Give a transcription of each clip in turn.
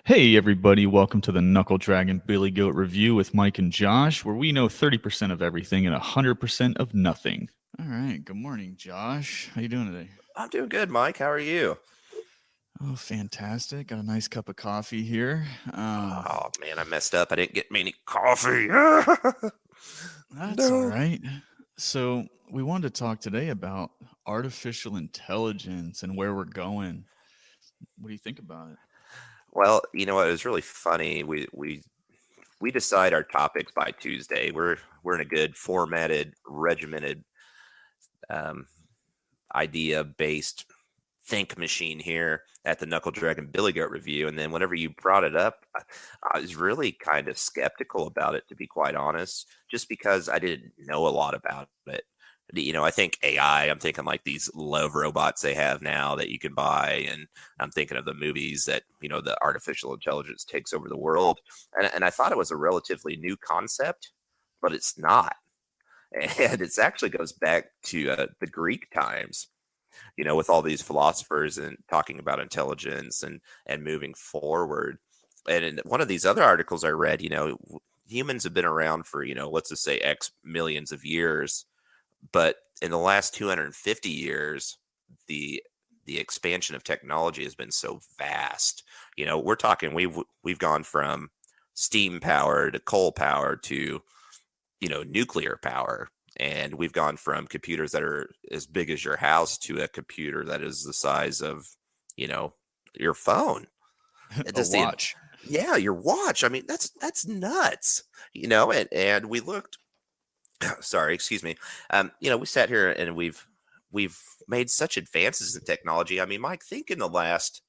Hey, everybody, welcome to the Knuckle Dragon Billy Goat Review with Mike and Josh, where we know 30% of everything and 100% of nothing. All right, good morning, Josh. How you doing today? I'm doing good, Mike. How are you? Oh, fantastic. Got a nice cup of coffee here. Oh man, I messed up. I didn't get me any coffee. That's all No. right. So, we wanted to talk today about artificial intelligence and where we're going. What do you think about it? Well, you know what? It was really funny. We decide our topics by Tuesday. We're in a good formatted, regimented, um, idea based think machine here at the Knuckle Dragon Billy Goat Review. And then whenever you brought it up, I was really kind of skeptical about it, to be quite honest, just because I didn't know a lot about it. I think AI, I'm thinking like these love robots they have now that you can buy. And I'm thinking of the movies that, the artificial intelligence takes over the world. And I thought it was a relatively new concept, but it's not. And it actually goes back to the Greek times, with all these philosophers and talking about intelligence and moving forward. And in one of these other articles I read, humans have been around for, let's just say X millions of years, but in the last 250 years, the expansion of technology has been so vast. We're talking we've gone from steam power to coal power to nuclear power. And we've gone from computers that are as big as your house to a computer that is the size of, you know, your phone. It A just the watch. yeah, your watch. I mean, that's nuts. And we looked sorry, excuse me. We sat here and we've made such advances in technology. I mean, Mike, think in the last,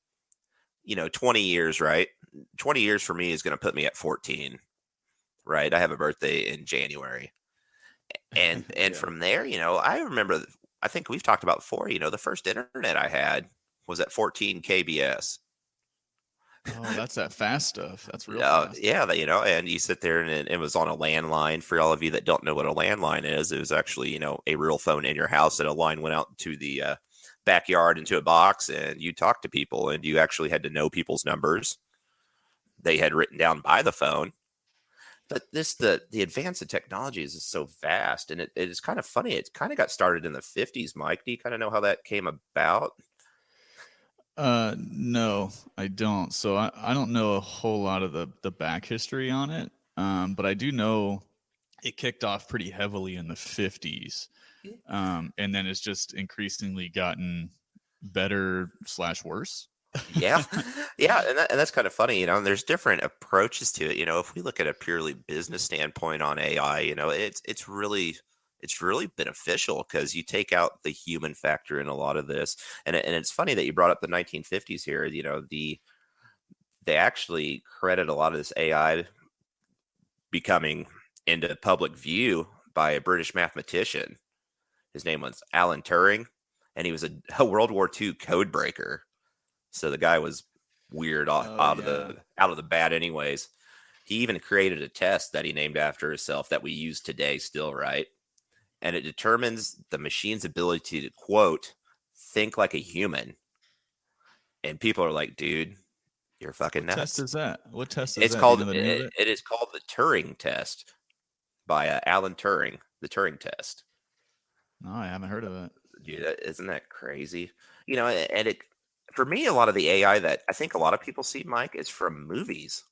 20 years, right? 20 years for me is going to put me at 14, right? I have a birthday in January. And Yeah. from there, I remember, I think we've talked about before, the first internet I had was at 14 kbs. Oh, that's that fast stuff. That's real fast. Yeah, and you sit there and it was on a landline. For all of you that don't know what a landline is, it was actually, a real phone in your house, and a line went out to the backyard into a box, and you talk to people, and you actually had to know people's numbers they had written down by the phone. But the advance in technology is just so vast, and it is kind of funny. It kind of got started in the 50s, Mike. Do you kind of know how that came about? No, I don't. So I don't know a whole lot of the back history on it. But I do know it kicked off pretty heavily in the 50s. And then it's just increasingly gotten better slash worse. Yeah, yeah, and that's kind of funny, and there's different approaches to it. If we look at a purely business standpoint on AI, it's really beneficial because you take out the human factor in a lot of this, and it's funny that you brought up the 1950s here. They actually credit a lot of this AI becoming into public view by a British mathematician. His name was Alan Turing, and he was a World War II code breaker. So the guy was weird Oh yeah. out of the bat anyways. He even created a test that he named after himself that we use today still, right? And it determines the machine's ability to quote think like a human. And people are like, dude, you're fucking What test nuts. is that? What test is It's that? Do you called know the name of it, it? it is called the Turing test by Alan Turing, the Turing test. No, I haven't heard of it. Dude, isn't that crazy? And it for me, a lot of the AI that I think a lot of people see, Mike, is from movies.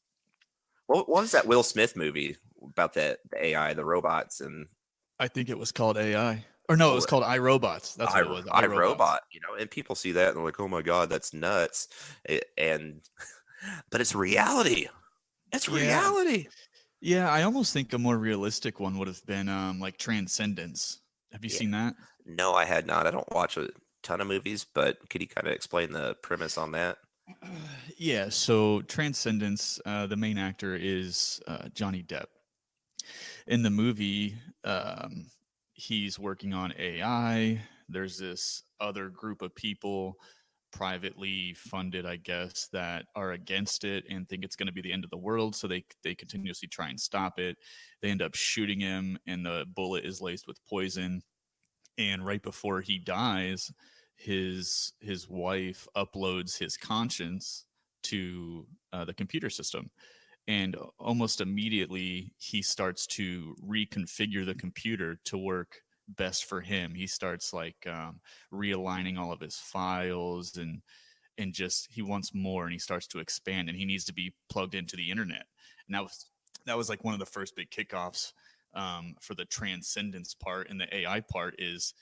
What was that Will Smith movie about the AI, the robots, and I think it was called AI. Or no, it was or called iRobots. That's what it was. I iRobots. Robot? And people see that and they're like, "Oh my god, that's nuts!" And but it's reality. It's Yeah. reality. Yeah, I almost think a more realistic one would have been like Transcendence. Have you Yeah. seen that? No, I had not. I don't watch a ton of movies, but could you kind of explain the premise on that? Yeah, so Transcendence, the main actor is Johnny Depp. In the movie, he's working on AI. There's this other group of people, privately funded, I guess, that are against it and think it's going to be the end of the world. So they continuously try and stop it. They end up shooting him, and the bullet is laced with poison. And right before he dies, his wife uploads his conscience to the computer system. And almost immediately, he starts to reconfigure the computer to work best for him. He starts like realigning all of his files, and just he wants more, and he starts to expand, and he needs to be plugged into the internet. And that was like one of the first big kickoffs for the transcendence part. And the AI part is,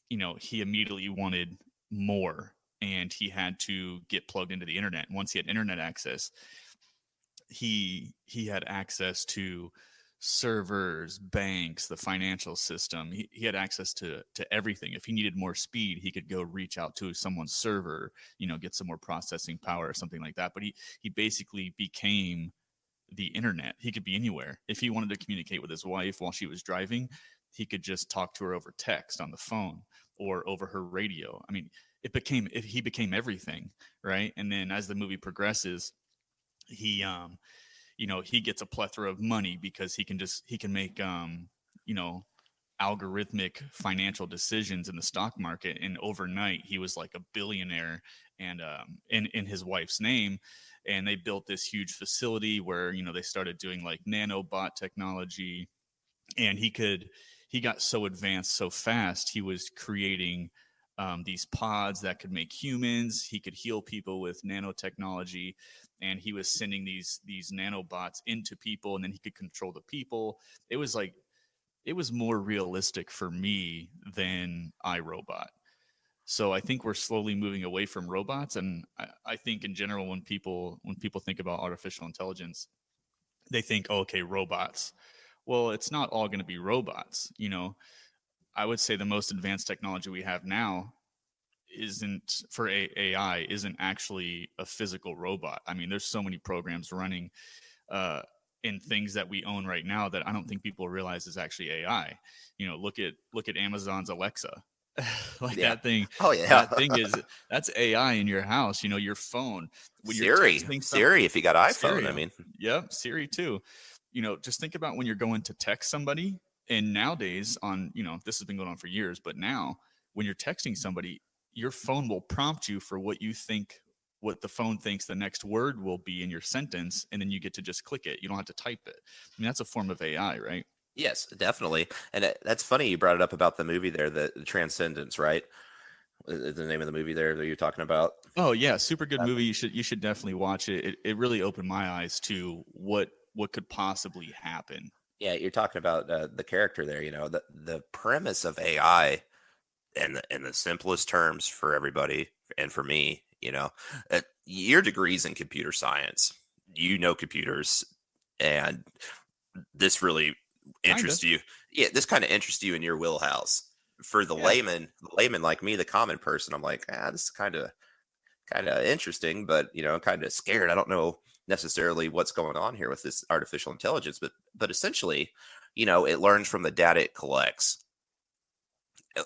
he immediately wanted more, and he had to get plugged into the internet. And once he had internet access, he had access to servers, banks, the financial system. He had access to everything. If he needed more speed, he could go reach out to someone's server, get some more processing power or something like that. But he basically became the internet. He could be anywhere. If he wanted to communicate with his wife while she was driving, he could just talk to her over text on the phone or over her radio. I mean, he became everything, right? And then as the movie progresses, he he gets a plethora of money because he can make algorithmic financial decisions in the stock market. And overnight he was like a billionaire, and in his wife's name. And they built this huge facility where they started doing like nanobot technology. And he got so advanced so fast, he was creating these pods that could make humans. He could heal people with nanotechnology, and he was sending these nanobots into people, and then he could control the people. It was more realistic for me than iRobot. So I think we're slowly moving away from robots. And I think in general, when people think about artificial intelligence, they think, oh, okay, robots. Well, it's not all going to be robots. I would say the most advanced technology we have now isn't for AI isn't actually a physical robot. I mean, there's so many programs running in things that we own right now that I don't think people realize is actually AI. Look at Amazon's Alexa. Like Yeah. that thing. Oh yeah. That thing that's AI in your house. Your phone. When you're Siri. texting Siri, if you got iPhone, Siri. I mean. Yep, Siri too. Just think about when you're going to text somebody. And nowadays, this has been going on for years, but now when you're texting somebody, your phone will prompt you for what the phone thinks the next word will be in your sentence, and then you get to just click it. You don't have to type it. I mean, that's a form of AI, right? Yes, definitely. And that's funny you brought it up about the movie there, the Transcendence, right? Is the name of the movie there that you're talking about? Oh yeah, super good movie. You should definitely watch it. It really opened my eyes to what could possibly happen. Yeah, you're talking about the character there. The premise of AI, and in the simplest terms for everybody and for me, your degree's in computer science. Computers, and this really interests you. Yeah, this kind of interests you in your wheelhouse. For the layman like me, the common person, I'm like, this is kind of interesting, but kind of scared. I don't know necessarily what's going on here with this artificial intelligence, but essentially, it learns from the data it collects.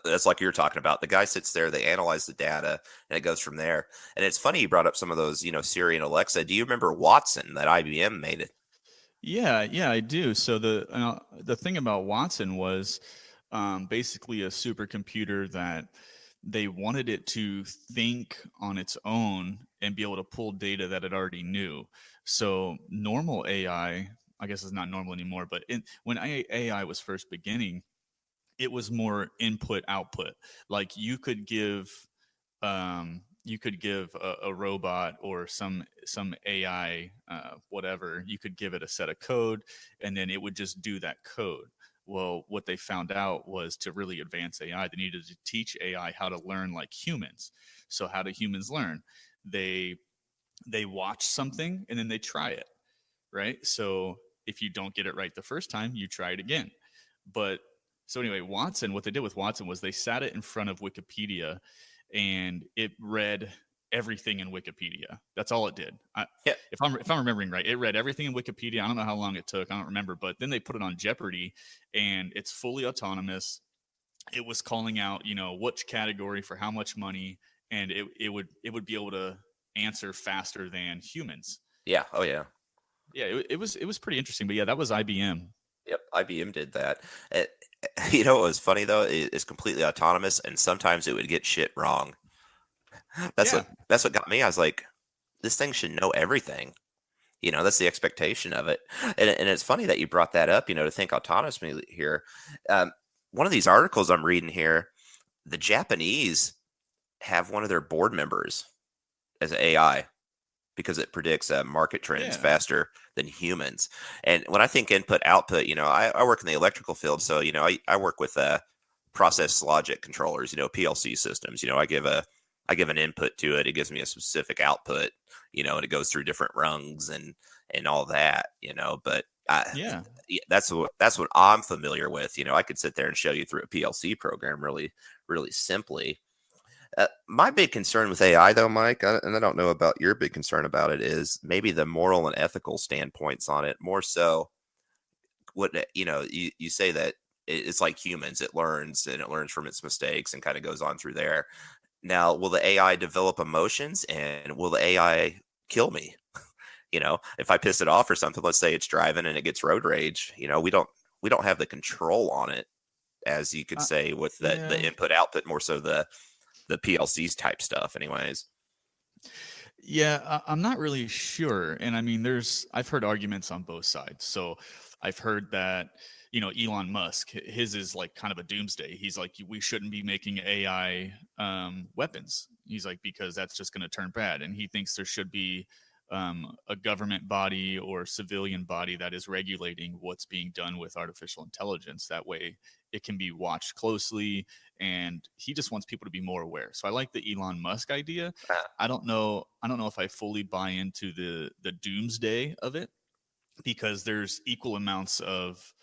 That's like you're talking about. The guy sits there, they analyze the data, and it goes from there. And it's funny you brought up some of those, Siri and Alexa. Do you remember Watson that IBM made it? Yeah, I do. So the thing about Watson was basically a supercomputer that they wanted it to think on its own and be able to pull data that it already knew. So normal AI, I guess it's not normal anymore, but when AI was first beginning, it was more input output. Like you could give a robot or some AI, whatever. You could give it a set of code, and then it would just do that code. Well, what they found out was to really advance AI, they needed to teach AI how to learn like humans. So how do humans learn? They watch something and then they try it, right? So if you don't get it right the first time, you try it again. But so anyway, what they did with Watson was they sat it in front of Wikipedia, and it read everything in Wikipedia. That's all it did. If I'm remembering right, it read everything in Wikipedia. I don't know how long it took. I don't remember. But then they put it on Jeopardy, and it's fully autonomous. It was calling out, which category for how much money, and it would be able to answer faster than humans. Yeah. Oh yeah. Yeah. It was pretty interesting. But yeah, that was IBM. Yep, IBM did that. What was funny though? It's completely autonomous, and sometimes it would get shit wrong. That's what got me. I was like, this thing should know everything. That's the expectation of it. And it's funny that you brought that up, to think autonomously here. Um, One of these articles I'm reading here, the Japanese have one of their board members as AI because it predicts market trends Yeah. faster than humans. And when I think input output, I work in the electrical field. So, I work with process logic controllers, PLC systems. I give an input to it. It gives me a specific output, and it goes through different rungs and all that, but Yeah. that's what I'm familiar with. I could sit there and show you through a PLC program really, really simply. My big concern with AI, though, Mike, and I don't know about your big concern about it, is maybe the moral and ethical standpoints on it. More so, you say that it's like humans; it learns and it learns from its mistakes and kind of goes on through there. Now, will the AI develop emotions, and will the AI kill me? If I piss it off or something, let's say it's driving and it gets road rage. We don't have the control on it, as you could Uh, say, with the yeah. input output, more so the PLCs type stuff, anyways. Yeah, I'm not really sure. And I mean, I've heard arguments on both sides. So I've heard that, Elon Musk, his is like kind of a doomsday. He's like, we shouldn't be making AI weapons. He's like, because that's just going to turn bad. And he thinks there should be a government body or civilian body that is regulating what's being done with artificial intelligence. That way it can be watched closely. And he just wants people to be more aware. So I like the Elon Musk idea. Uh, I don't know if I fully buy into the doomsday of it, because there's equal amounts of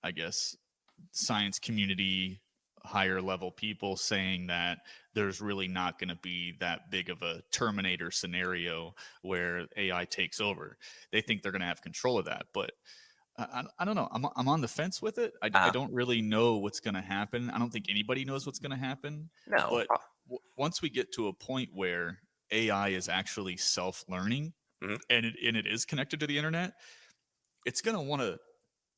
I guess science community higher level people saying that there's really not going to be that big of a Terminator scenario where AI takes over. They think they're going to have control of that, but I don't know. I'm on the fence with it. I uh, don't really know what's going to happen. I don't think anybody knows what's going to happen. no. But once we get to a point where AI is actually self learning, Mhm. and it is connected to the internet, it's going to want to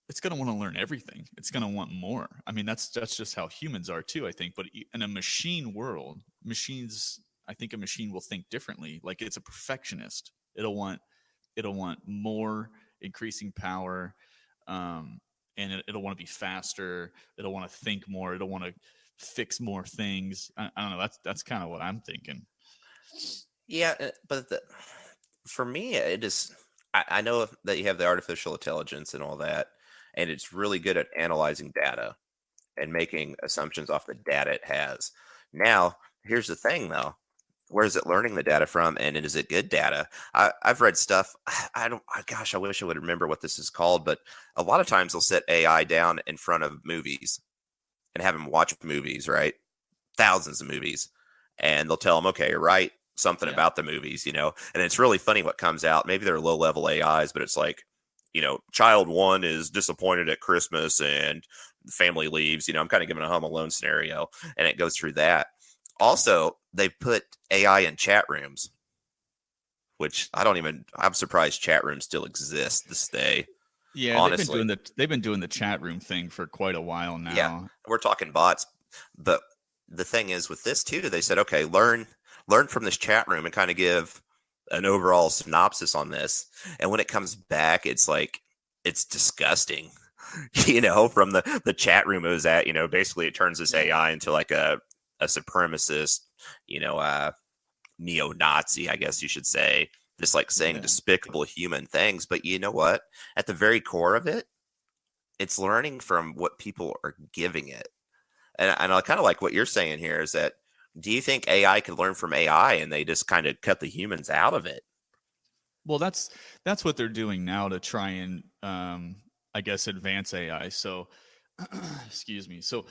it's going to want to learn everything. It's going to want more. I mean, that's just how humans are too, I think. But in a machine world, I think a machine will think differently. Like it's a perfectionist. It'll want more, increasing power, um, and it'll want to be faster. It'll want to think more. It'll want to fix more things. I don't know. That's kind of what I'm thinking. Yeah, but for me, it is. I know that you have the artificial intelligence and all that, and it's really good at analyzing data and making assumptions off the data it has. Now, here's the thing, though. Where is it learning the data from, and is it good data? I've read stuff. I don't. Gosh, I wish I would remember what this is called, but a lot of times they'll set AI down in front of movies and have them watch movies, right? Thousands of movies, and they'll tell them, okay, write something Yeah. about the movies, and it's really funny what comes out. Maybe they're low level AIs, but it's like, child one is disappointed at Christmas and the family leaves. I'm kind of giving a Home Alone scenario, and it goes through that. Also, they've put AI in chat rooms, which I'm surprised chat rooms still exist this day, Yeah, honestly. they've been doing the chat room thing for quite a while Yeah, now. we're talking bots, but the thing is with this too, they said, okay, learn from this chat room and kind of give an overall synopsis on this. And when it comes back, it's like it's disgusting. From the chat room it was at, basically it turns this Yeah. AI into like a supremacist, neo-Nazi, I guess you should say, just like saying Yeah. despicable human things. But you know what? At the very core of it, it's learning from what people are giving it. And I kind of like what you're saying here is that, do you think AI can learn from AI and they just kind of cut the humans out of it? Well, that's what they're doing now to try and I guess advance AI. So excuse me. So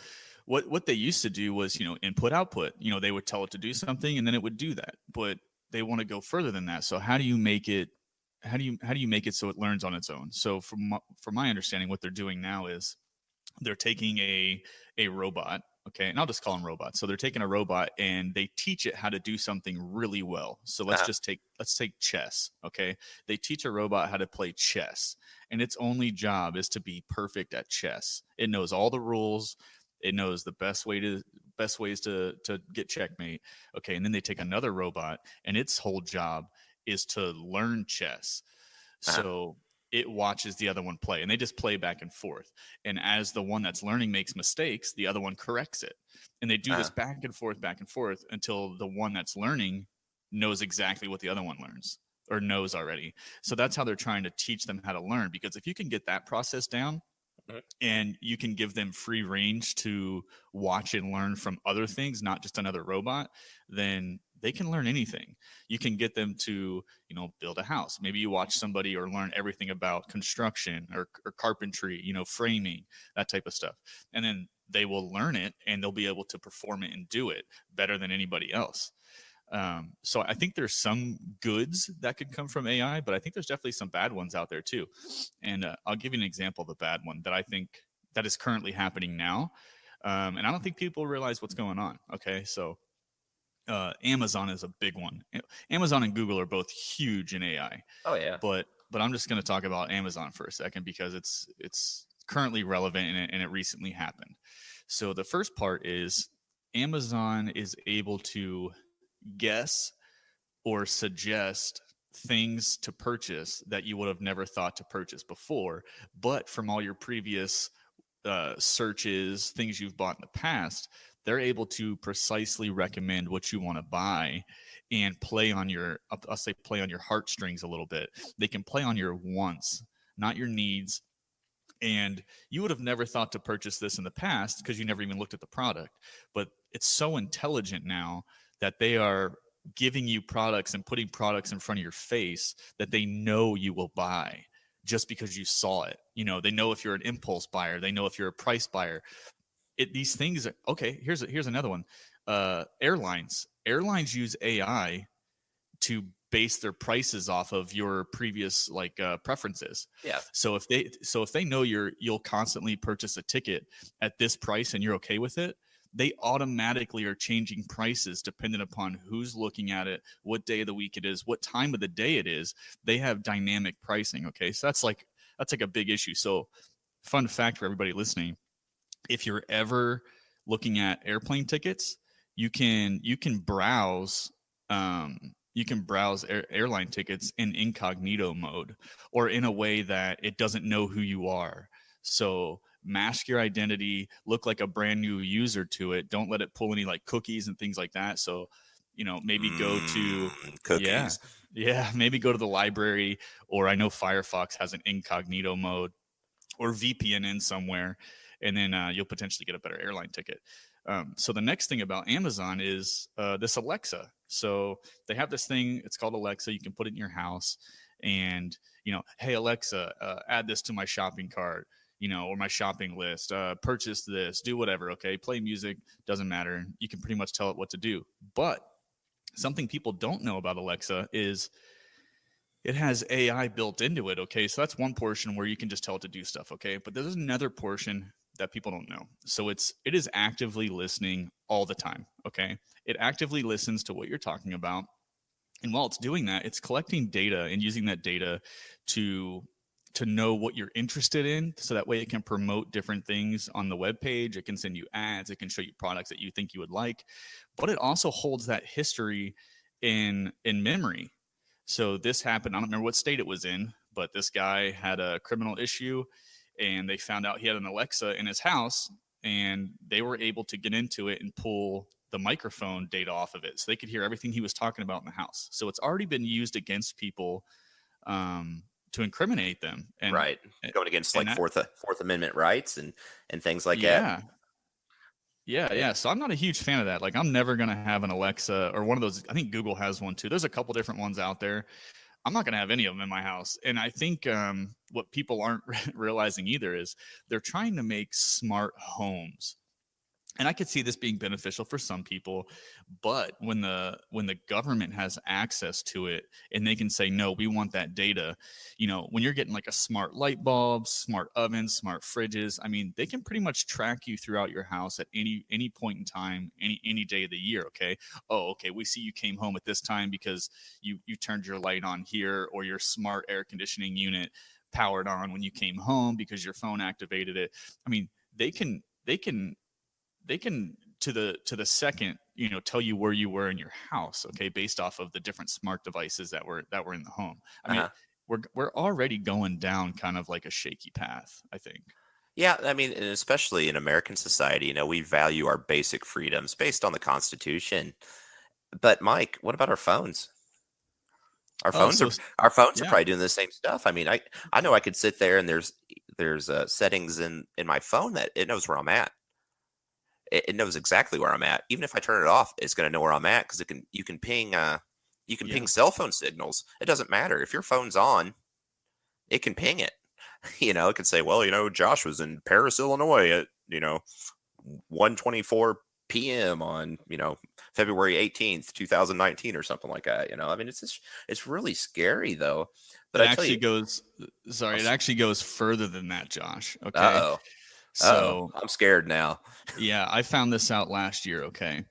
what they used to do was, input output. They would tell it to do something and then it would do that. But they want to go further than that. So how do you make it so it learns on its own? So from my understanding, what they're doing now is they're taking a robot, okay, and I'll just call them robots. So they're taking a robot and they teach it how to do something really well. So Uh, let's take chess, okay? They teach a robot how to play chess, and its only job is to be perfect at chess. It knows all the rules. It knows the best ways to get checkmate. Okay, and then they take another robot, and its whole job is to learn chess. Uh-huh. So it watches the other one play, and they just play back and forth. And as the one that's learning makes mistakes, the other one corrects it. And they do Uh-huh. this back and forth until the one that's learning knows exactly what the other one learns or knows already. So that's how they're trying to teach them how to learn. Because if you can get that process down, Mhm. and you can give them free range to watch and learn from other things, not just another robot, then they can learn anything. You can get them to, build a house. Maybe you watch somebody or learn everything about construction or carpentry, framing, that type of stuff. And then they will learn it and they'll be able to perform it and do it better than anybody else. So I think there's some goods that could come from AI, but I think there's definitely some bad ones out there too. And I'll give you an example of a bad one that I think that is currently happening now. And I don't think people realize what's going on. Okay, so Amazon is a big one. Amazon and Google are both huge in AI, Oh yeah. but I'm just going to talk about Amazon for a second because it's currently relevant and it recently happened. So the first part is Amazon is able to guess or suggest things to purchase that you would have never thought to purchase before, but from all your previous searches, things you've bought in the past, they're able to precisely recommend what you want to buy and play on your, I'll say play on your heartstrings a little bit. They can play on your wants, not your needs. And you would have never thought to purchase this in the past because you never even looked at the product. But it's so intelligent now that they are giving you products and putting products in front of your face that they know you will buy just because you saw it. They know if you're an impulse buyer, they know if you're a price buyer. These things are okay. Here's another one. Airlines use AI to base their prices off of your previous preferences. Yeah. So if they know you'll constantly purchase a ticket at this price and you're okay with it, they automatically are changing prices depending upon who's looking at it, what day of the week it is, what time of the day it is. They have dynamic pricing. Okay, so that's like a big issue. So fun fact for everybody listening, if you're ever looking at airplane tickets, you can browse airline tickets in incognito mode or in a way that it doesn't know who you are. So mask your identity, look like a brand new user to it. Don't let it pull any like cookies and things like that. So, maybe go to cookies. maybe go to the library, or I know Firefox has an incognito mode, or VPN in somewhere, and then you'll potentially get a better airline ticket. So the next thing about Amazon is this Alexa. So they have this thing, it's called Alexa. You can put it in your house and, hey, Alexa, add this to my shopping cart, or my shopping list, purchase this, do whatever. Okay. Play music, doesn't matter. You can pretty much tell it what to do. But something people don't know about Alexa is it has AI built into it. Okay. So that's one portion where you can just tell it to do stuff. Okay. But there's another portion that people don't know. So it is actively listening all the time. Okay. It actively listens to what you're talking about. And while it's doing that, it's collecting data and using that data to know what you're interested in. So that way it can promote different things on the web page. It can send you ads. It can show you products that you think you would like, but it also holds that history in memory. So this happened. I don't remember what state it was in, but this guy had a criminal issue and they found out he had an Alexa in his house and they were able to get into it and pull the microphone data off of it. So they could hear everything he was talking about in the house. So it's already been used against people to incriminate them. And right. Going against like that, Fourth Amendment rights and things like that. Yeah. So I'm not a huge fan of that. Like I'm never going to have an Alexa or one of those. I think Google has one too. There's a couple different ones out there. I'm not going to have any of them in my house. And I think what people aren't realizing either is they're trying to make smart homes. And I could see this being beneficial for some people, but when the government has access to it and they can say, no, we want that data, when you're getting like a smart light bulb, smart ovens, smart fridges, I mean, they can pretty much track you throughout your house at any point in time, any day of the year. Okay. Oh, okay. We see you came home at this time because you turned your light on here, or your smart air conditioning unit powered on when you came home because your phone activated it. I mean, they can to the second, tell you where you were in your house, okay, based off of the different smart devices that were in the home. I mean, Uh-huh. we're already going down kind of like a shaky path, I think. Yeah, I mean, and especially in American society, we value our basic freedoms based on the Constitution. But Mike, what about our phones? Our Oh, phones so are our phones are yeah, probably doing the same stuff. I mean, I know I could sit there and there's settings in my phone that it knows where I'm at. It knows exactly where I'm at. Even if I turn it off, it's going to know where I'm at because you can ping yeah. cell phone signals. It doesn't matter if your phone's on, it can ping it. It can say, well, Josh was in Paris, Illinois at 1:24 p.m. on February 18th, 2019, or something like that. I mean, it's really scary though. But It I tell actually you, goes, sorry, it actually goes further than that, Josh. Okay. uh oh, So, I'm scared now. yeah, I found this out last year. Okay.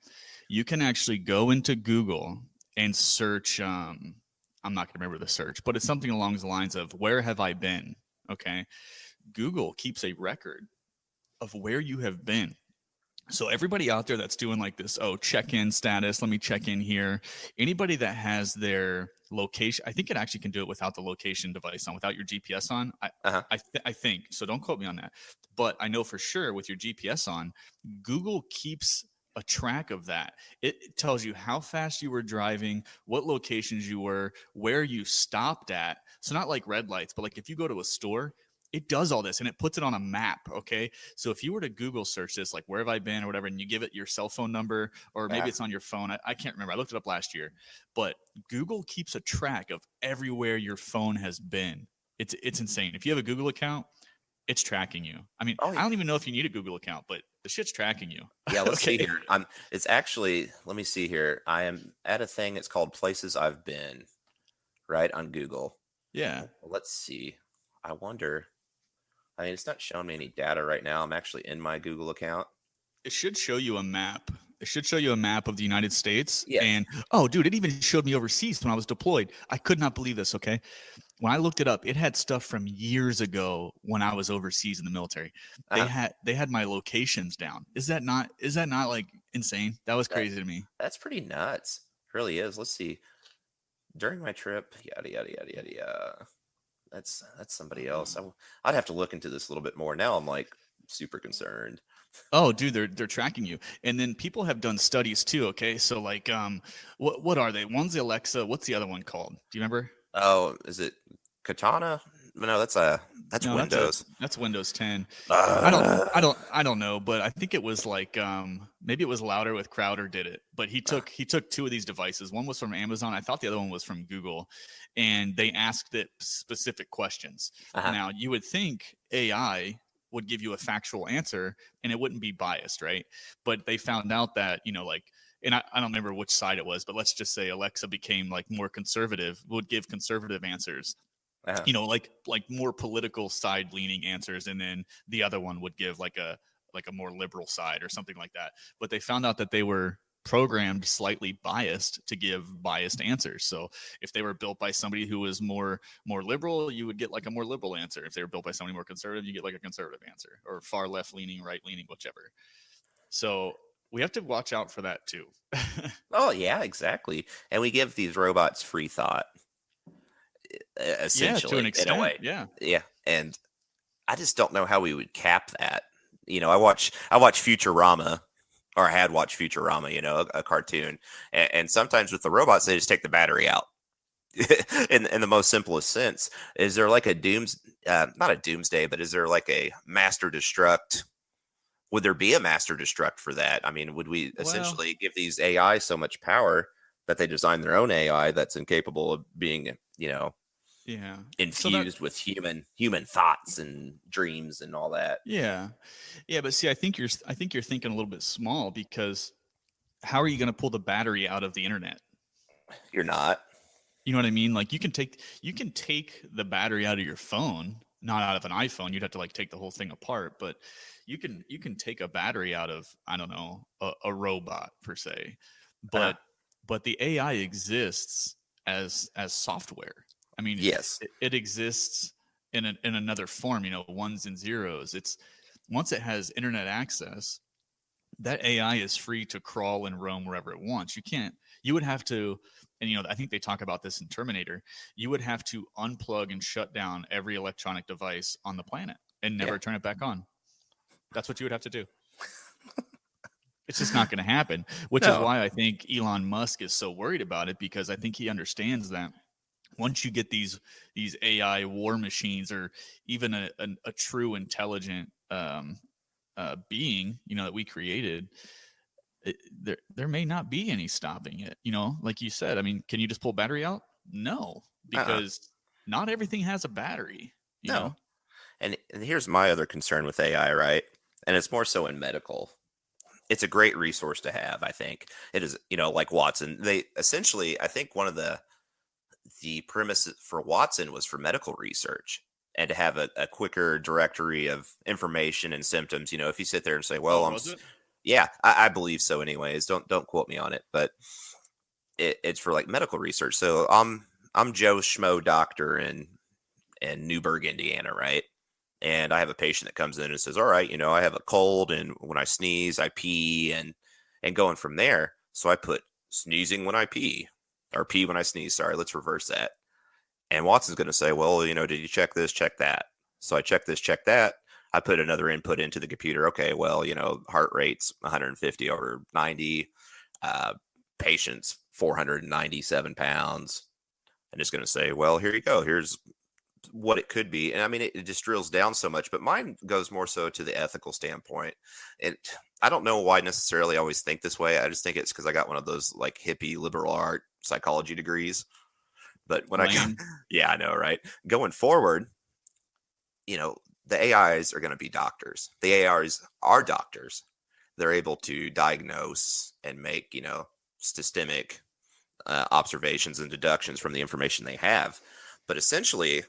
You can actually go into Google and search. I'm not going to remember the search, but it's something along the lines of where have I been? Okay. Google keeps a record of where you have been. So everybody out there that's doing like this, oh, check-in status, let me check in here. Anybody that has their location, I think it actually can do it without the location device on, without your GPS on. Uh-huh. I think so. Don't quote me on that, but I know for sure with your GPS on, Google keeps a track of that. It tells you how fast you were driving, what locations you were, where you stopped at. So not like red lights, but like if you go to a store, it does all this and it puts it on a map. Okay. So if you were to Google search this, like where have I been or whatever, and you give it your cell phone number, or maybe Yeah. it's on your phone, I can't remember. I looked it up last year, but Google keeps a track of everywhere your phone has been. It's insane. If you have a Google account, it's tracking you. I mean, Oh I don't even know if you need a Google account, but the shit's tracking you. yeah. Let's see Okay. here. It's actually. Let me see here. I am at a thing. It's called Places I've Been. Right on Google. Yeah. Let's see. I wonder. I mean, it's not showing me any data right now. I'm actually in my Google account. It should show you a map. It should show you a map of the United States. Yes. And oh, dude, it even showed me overseas when I was deployed. I could not believe this. Okay. When I looked it up, it had stuff from years ago when I was overseas in the military. Uh-huh. They had my locations down. Is that not like insane? That was That, crazy to me. that's pretty nuts. It really is. Let's see. During my trip, yada yada yada yada yada. That's somebody else. I'd have to look into this a little bit more. Now I'm like super concerned. Oh, dude, they're tracking you. And then people have done studies too, okay? So like what are they? One's the Alexa, what's the other one called? Do you remember? Oh, is it Katana? No, that's No, Windows. that's Windows 10. Uh, I don't know, but I think it was like maybe it was Louder with Crowder did it. But he took two of these devices. One was from Amazon. I thought the other one was from Google, and they asked it specific questions. uh-huh. Now, you would think AI would give you a factual answer and it wouldn't be biased, right? But they found out that, like, and I don't remember which side it was, but let's just say Alexa became like more conservative, would give conservative answers, Uh-huh. like more political side leaning answers, and then the other one would give like a more liberal side or something like that. But they found out that they were programmed slightly biased to give biased answers. So if they were built by somebody who was more liberal, you would get like a more liberal answer. If they were built by somebody more conservative, you get like a conservative answer, or far left leaning, right leaning, whichever. So we have to watch out for that too. Oh yeah, exactly. And we give these robots free thought, Yeah, to an essentially, in a extent. way. Yeah. Yeah, and I just don't know how we would cap that. I watch Futurama, or I had watched Futurama, a cartoon, and sometimes with the robots, they just take the battery out. in the most simplest sense, is there like a not a doomsday, but is there like a master destruct? Would there be a master destruct for that? I mean, would we Well, essentially give these AI so much power that they design their own AI that's incapable of being, yeah. So that infused with human thoughts and dreams and all that? yeah. Yeah, but see, I think you're thinking a little bit small, because how are you going to pull the battery out of the internet? You're not. You know what I mean? Like you can take the battery out of your phone, not out of an iPhone. You'd have to like take the whole thing apart, but you can take a battery out of, I don't know, a robot per se. Uh, But the AI exists as software. I mean, yes. it exists in another form, ones and zeros. It's once it has internet access, that AI is free to crawl and roam wherever it wants. You would have to, and I think they talk about this in Terminator, you would have to unplug and shut down every electronic device on the planet and never turn it back on. That's what you would have to do. It's just not going to happen, which is why I think Elon Musk is so worried about it, because I think he understands that once you get these AI war machines, or even a true intelligent being, that we created, there may not be any stopping it. Like you said, I mean, can you just pull battery out? No, because not everything has a battery. You know? And here's my other concern with AI, right? And it's more so in medical. It's a great resource to have, I think. It is, like Watson. They essentially, I think one of the premise for Watson was for medical research, and to have a quicker directory of information and symptoms. If you sit there and say, well, yeah, I believe so anyways. Don't quote me on it, but it's for like medical research. So I'm Joe Schmo doctor in Newburgh, Indiana, right? And I have a patient that comes in and says, all right, I have a cold, and when I sneeze, I pee, and going from there. So I put sneezing when I pee, or pee when I sneeze. Sorry, let's reverse that. And Watson's going to say, well, did you check this, check that? So I check this, check that. I put another input into the computer. Okay, well, heart rate's 150/90, patient's 497 pounds. And it's going to say, well, here you go. Here's what it could be. And I mean, it just drills down so much, but mine goes more so to the ethical standpoint. And I don't know why necessarily I always think this way. I just think it's because I got one of those like hippie liberal art psychology degrees. But when yeah, I know, right? Going forward, the AIs are going to be doctors. The AIs are doctors. They're able to diagnose and make, systemic observations and deductions from the information they have. But essentially,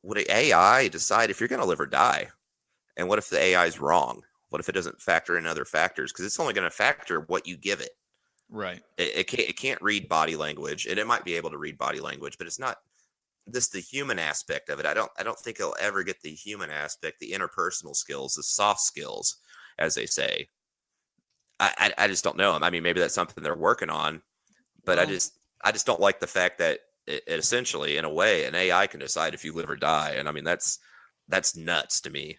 would an AI decide if you're going to live or die? And what if the AI is wrong? What if it doesn't factor in other factors? Because it's only going to factor what you give it. Right. It can't read body language, and it might be able to read body language, but it's not this the human aspect of it. I don't think it'll ever get the human aspect, the interpersonal skills, the soft skills, as they say. I just don't know. I mean, maybe that's something they're working on, but I just don't like the fact that it essentially, in a way, an AI can decide if you live or die. And I mean, that's nuts to me.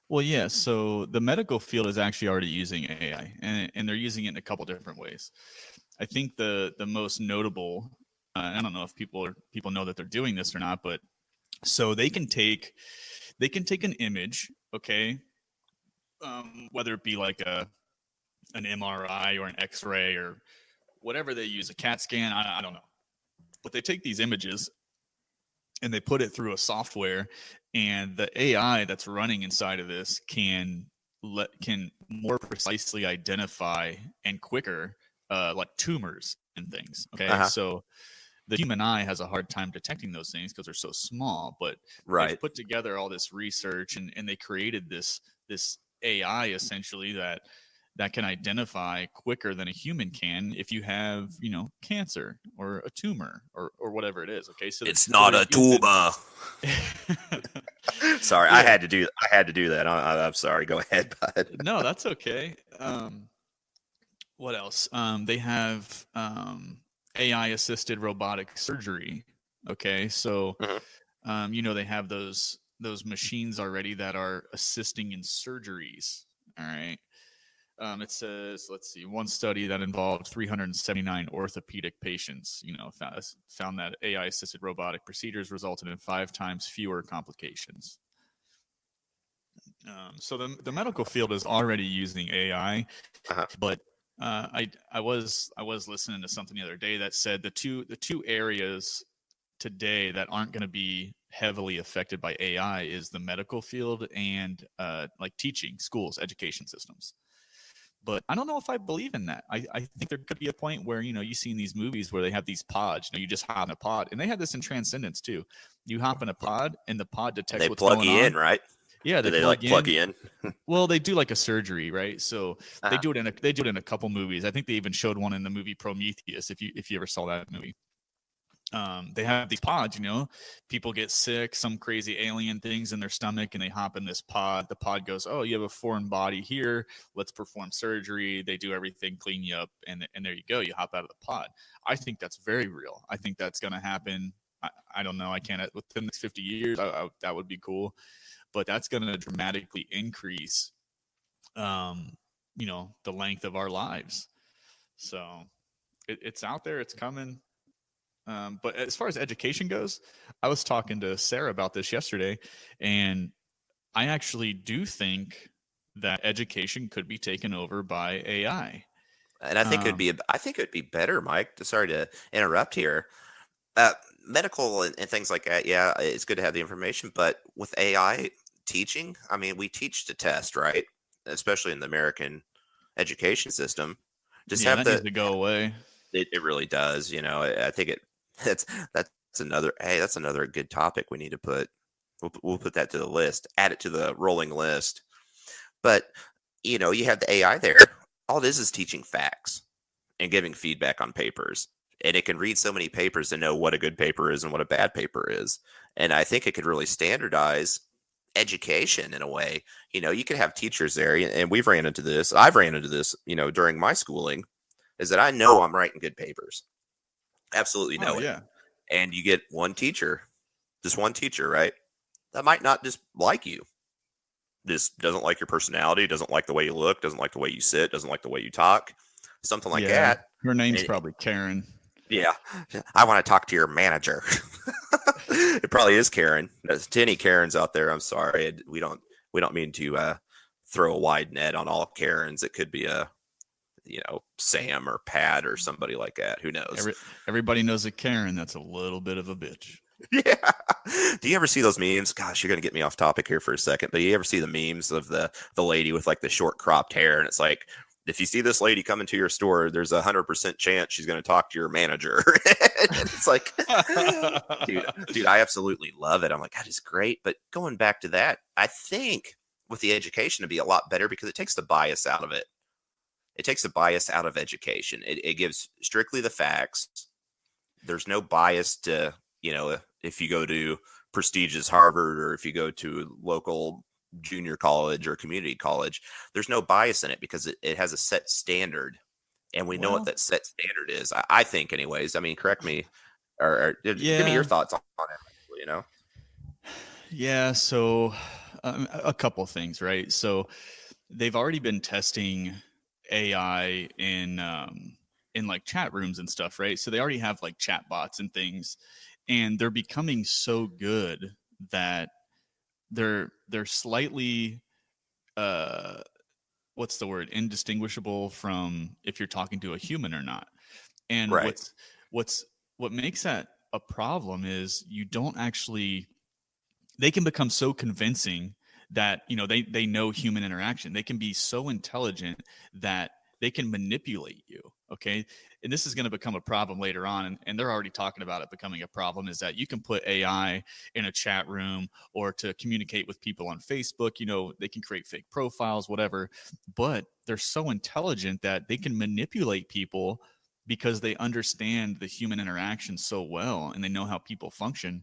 Well, yeah. So the medical field is actually already using AI, and they're using it in a couple different ways. I think the most notable, I don't know if people know that they're doing this or not, but so they can take an image, okay, whether it be like an MRI or an X-ray or whatever they use, a CAT scan, I don't know. But they take these images and they put it through a software, and the AI that's running inside of this can more precisely identify and quicker like tumors and things. Okay. So the human eye has a hard time detecting those things because they're so small, but they've put together all this research and they created this AI essentially that can identify quicker than a human can if you have, cancer or a tumor or whatever it is. Okay. So it's not a tumor. Sorry. Yeah. I had to do that. I'm sorry. Go ahead, bud. No, that's okay. What else? They have AI assisted robotic surgery. Okay. So, they have those machines already that are assisting in surgeries. All right. It says, let's see, one study that involved 379 orthopedic patients, found that AI assisted robotic procedures resulted in 5 times fewer complications. So the medical field is already using AI, but I was listening to something the other day that said the two areas today that aren't going to be heavily affected by AI is the medical field and like teaching, schools, education systems. But I don't know if I believe in that. I think there could be a point where, you see in these movies where they have these pods, you just hop in a pod. And they had this in Transcendence too. You hop in a pod and the pod detects what's going on. They plug you in, right? Yeah, they plug you in. Well, they do like a surgery, right? So they do it in a couple movies. I think they even showed one in the movie Prometheus, if you ever saw that movie. they have these pods, people get sick, some crazy alien things in their stomach, and they hop in this pod. The pod goes, oh, you have a foreign body here. Let's perform surgery. They do everything, clean you up, and there you go. You hop out of the pod. I think that's very real. I think that's going to happen. I don't know. I can't within the next 50 years. That would be cool, but that's going to dramatically increase, the length of our lives. So it's out there. It's coming. But as far as education goes, I was talking to Sarah about this yesterday, and I actually do think that education could be taken over by AI. And I think it'd be better, Mike. Sorry to interrupt here. Medical and things like that. Yeah, it's good to have the information, but with AI teaching, I mean, we teach to test, right? Especially in the American education system. Just Yeah, have that needs to go away. It really does. I think that's that's another good topic we need to put. We'll put that to the list. Add it to the rolling list. But you have the AI there. All it is teaching facts and giving feedback on papers. And it can read so many papers to know what a good paper is and what a bad paper is. And I think it could really standardize education in a way. You could have teachers there, and we've ran into this. I've ran into this, during my schooling, is that I know I'm writing good papers. Absolutely know it. Yeah. And you get just one teacher, right? That might not just like you. Just doesn't like your personality, doesn't like the way you look, doesn't like the way you sit, doesn't like the way you talk, something like that. Her name's probably Karen. Yeah. I want to talk to your manager. It probably is Karen. There's any Karens out there. I'm sorry. We don't mean to throw a wide net on all Karens. It could be Sam or Pat or somebody like that. Who knows? Everybody knows a Karen that's a little bit of a bitch. Yeah. Do you ever see those memes? Gosh, you're going to get me off topic here for a second, but you ever see the memes of the lady with like the short cropped hair? And it's like, if you see this lady come into your store, there's 100% chance she's going to talk to your manager. And it's like, dude, I absolutely love it. I'm like, that is great. But going back to that, I think with the education to be a lot better because it takes the bias out of it. It takes the bias out of education. It gives strictly the facts. There's no bias to, if you go to prestigious Harvard or if you go to local junior college or community college, there's no bias in it because it has a set standard, and we know what that set standard is. I think, anyways. I mean, correct me or give me your thoughts on it. Yeah. So, a couple things, right? So, they've already been testing AI in like chat rooms and stuff, right? So they already have like chat bots and things, and they're becoming so good that they're slightly what's the word, indistinguishable from if you're talking to a human or not. And right. what makes that a problem is you don't actually, they can become so convincing that they know human interaction. They can be so intelligent that they can manipulate you. Okay. And this is going to become a problem later on. And they're already talking about it becoming a problem, is that you can put AI in a chat room or to communicate with people on Facebook. They can create fake profiles, whatever, but they're so intelligent that they can manipulate people because they understand the human interaction so well and they know how people function,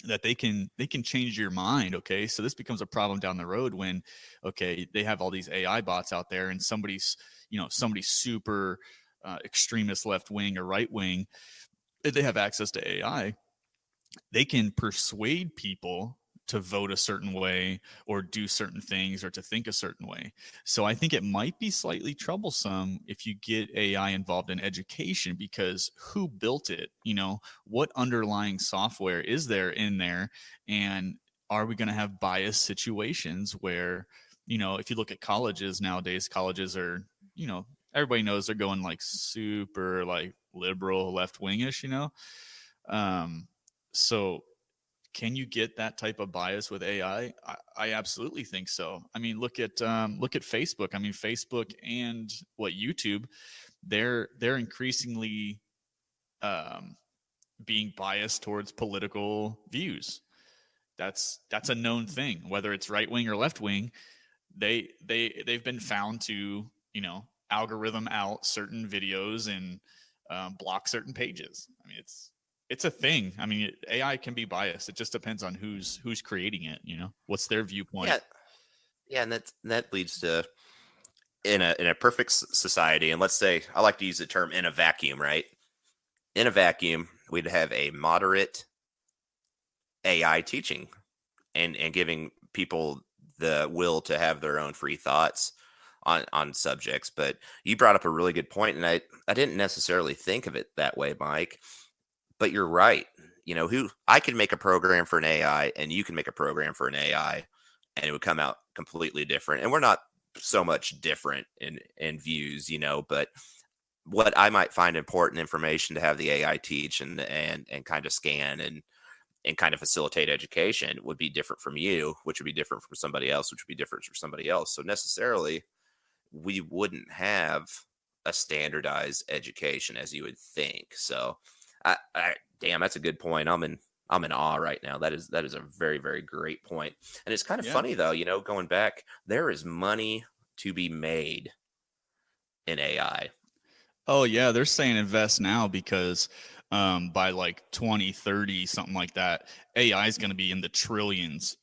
that they can change your mind. Okay, so this becomes a problem down the road when, okay, they have all these AI bots out there, and somebody's super extremist left wing or right wing, they have access to AI. They can persuade people to vote a certain way or do certain things or to think a certain way. So I think it might be slightly troublesome if you get AI involved in education, because who built it? What underlying software is there in there? And are we going to have bias situations where, if you look at colleges nowadays, colleges are, everybody knows they're going like super like liberal, left wingish, so can you get that type of bias with AI? I absolutely think so. I mean, look at Facebook. I mean, Facebook and YouTube, they're increasingly being biased towards political views. That's a known thing. Whether it's right wing or left wing, they've been found to algorithm out certain videos and block certain pages. I mean, it's a thing. I mean, AI can be biased. It just depends on who's creating it. What's their viewpoint. Yeah, yeah, and that leads to in a perfect society, and let's say I like to use the term in a vacuum, right? In a vacuum, we'd have a moderate AI teaching and giving people the will to have their own free thoughts on subjects. But you brought up a really good point, and I didn't necessarily think of it that way, Mike. But you're right. Who I can make a program for an AI, and you can make a program for an AI, and it would come out completely different. And we're not so much different in views, but what I might find important information to have the AI teach and kind of scan and kind of facilitate education would be different from you, which would be different from somebody else, which would be different from somebody else. So necessarily, we wouldn't have a standardized education as you would think. So, damn, that's a good point. I'm in awe right now. That is a very, very great point. And it's kind of funny though, going back, there is money to be made in AI. Oh yeah, they're saying invest now because by like 2030, something like that, AI is going to be in the trillions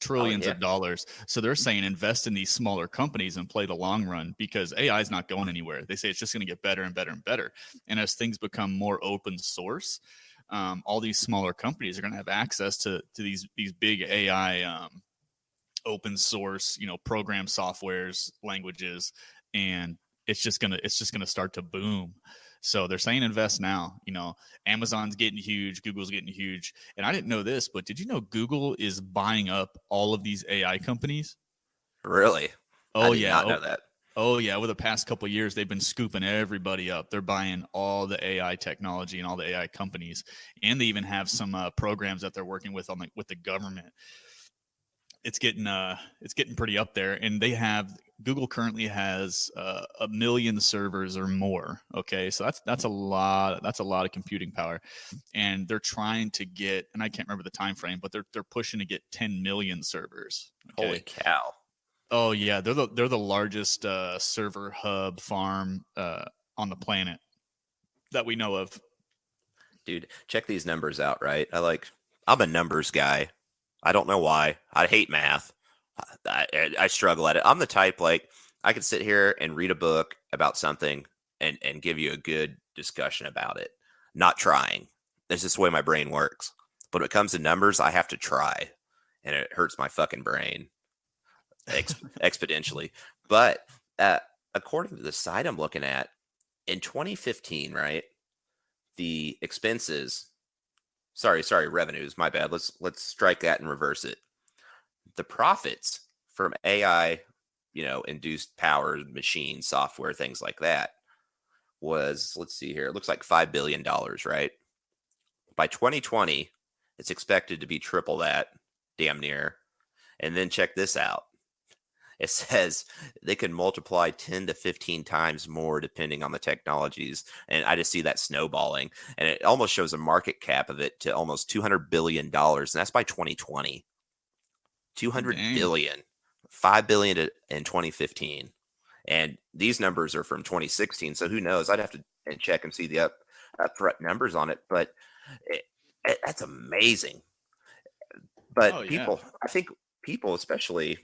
of dollars. So they're saying invest in these smaller companies and play the long run because AI is not going anywhere. They say it's just going to get better and better and better. And as things become more open source, all these smaller companies are going to have access to these big AI open source, program softwares, languages, and it's just gonna start to boom. So they're saying invest now. Amazon's getting huge, Google's getting huge, and I didn't know this, but did you know Google is buying up all of these AI companies? Really? Oh I did not know that. Oh yeah, over the past couple of years, they've been scooping everybody up. They're buying all the AI technology and all the AI companies, and they even have some programs that they're working with with the government. It's getting pretty up there, and Google currently has 1 million servers or more. Okay, so that's a lot of computing power, and they're trying to get, and I can't remember the time frame, but they're pushing to get 10 million servers. Okay? Holy cow! Oh yeah, they're the largest server hub farm on the planet that we know of. Dude, check these numbers out, right? I'm a numbers guy. I don't know why. I hate math. I struggle at it. I'm the type I could sit here and read a book about something and give you a good discussion about it. Not trying. That's just the way my brain works. But when it comes to numbers, I have to try, and it hurts my fucking brain exponentially. But according to the site I'm looking at, in 2015, right, the expenses. Sorry, revenues. My bad. Let's strike that and reverse it. The profits from AI, induced power, machine software, things like that, was, let's see here, it looks like $5 billion, right? By 2020, it's expected to be triple that, damn near. And then check this out. It says they can multiply 10 to 15 times more depending on the technologies. And I just see that snowballing. And it almost shows a market cap of it to almost $200 billion. And that's by 2020. 200 billion. 5 billion in 2015. And these numbers are from 2016. So who knows? I'd have to check and see the upfront numbers on it. But that's amazing. But I think people, especially,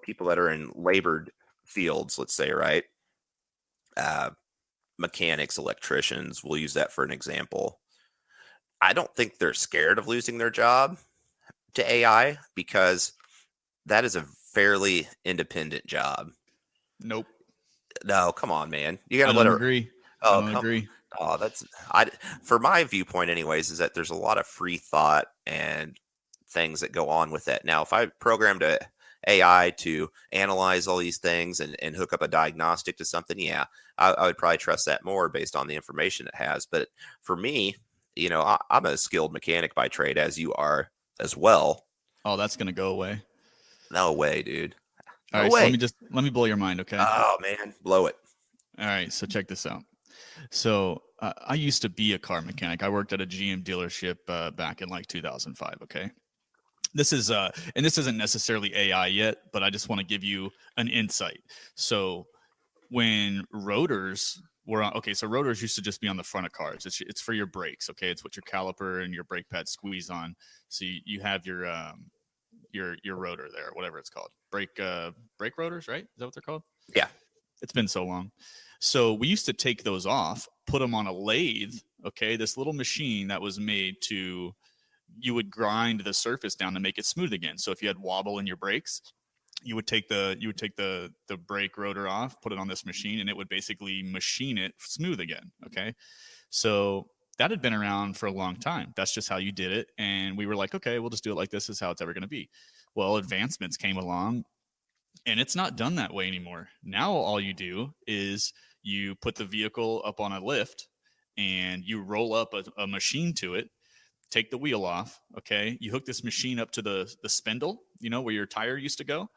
people that are in labored fields, let's say, right? Mechanics, electricians, we'll use that for an example. I don't think they're scared of losing their job to AI because that is a fairly independent job. Nope. No, come on, man. You got to let her agree. Oh, I don't agree. Oh, for my viewpoint anyways, is that there's a lot of free thought and things that go on with that. Now, if I programmed a AI to analyze all these things and hook up a diagnostic to something, yeah, I would probably trust that more based on the information it has. But for me, I'm a skilled mechanic by trade, as you are as well. Oh, that's going to go away. No way, dude. All right, so let me blow your mind, okay? Oh, man, blow it. All right, so check this out. So I used to be a car mechanic. I worked at a GM dealership back in like 2005, okay? This is and this isn't necessarily AI yet, but I just want to give you an insight. So when rotors were on. Okay, so rotors used to just be on the front of cars. It's for your brakes. Okay, it's what your caliper and your brake pad squeeze on. So you have your rotor there, whatever it's called, brake rotors, right? Is that what they're called? Yeah. It's been so long. So we used to take those off, put them on a lathe. Okay, this little machine that was made to, you would grind the surface down to make it smooth again. So if you had wobble in your brakes, you would take the brake rotor off, put it on this machine, and it would basically machine it smooth again. Okay, so that had been around for a long time. That's just how you did it, and we were like, okay, we'll just do it like this. Is how it's ever going to be. Well, advancements came along, and it's not done that way anymore. Now all you do is you put the vehicle up on a lift, and you roll up a machine to it, take the wheel off. Okay, you hook this machine up to the spindle, where your tire used to go,